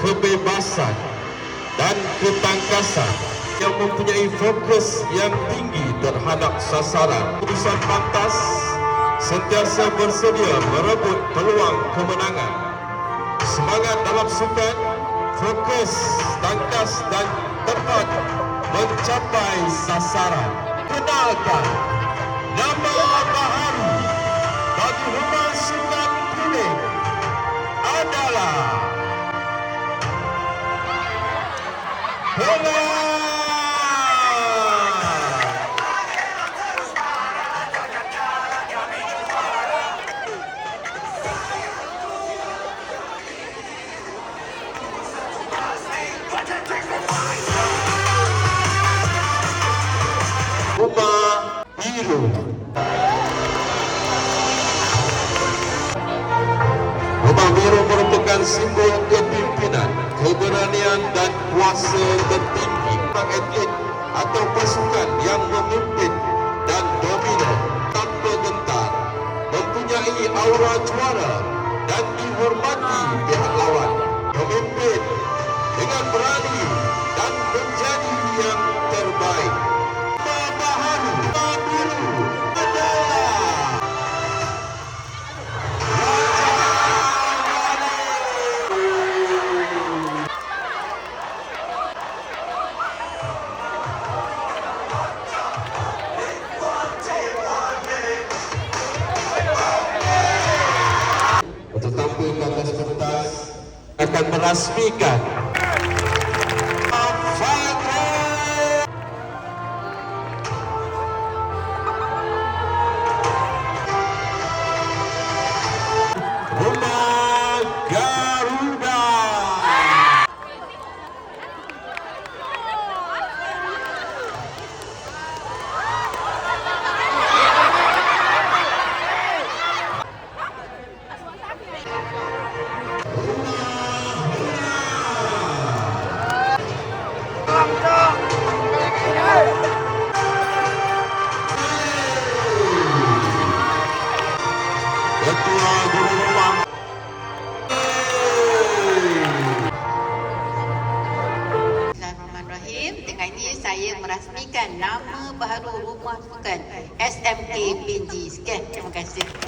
kebebasan dan ketangkasan yang mempunyai fokus yang tinggi terhadap sasaran. Keputusan pantas sentiasa bersedia merebut peluang kemenangan. Semangat dalam sukan, fokus, tangkas dan tepat mencapai sasaran. Kenalkan nama baharu bagi Rumah Sukan Kuning adalah Bola. Rumah Biru. Rumah Biru merupakan simbol kepimpinan, keberanian dan kuasa tertinggi. Atlet atau pasukan yang memimpin dan dominan tanpa gentar, mempunyai aura juara dan dihormati pihak lawan. Memimpin dengan berani dan menjadi yang terbaik. Untuk tampil ke atas pentas akan merasmikan Rumah Garuda. Ketua Guru Rumah. Bismillahirrahmanirrahim. Dengan ini saya merasmikan nama baharu Rumah Sukan SMK PNG. Sekian, terima kasih.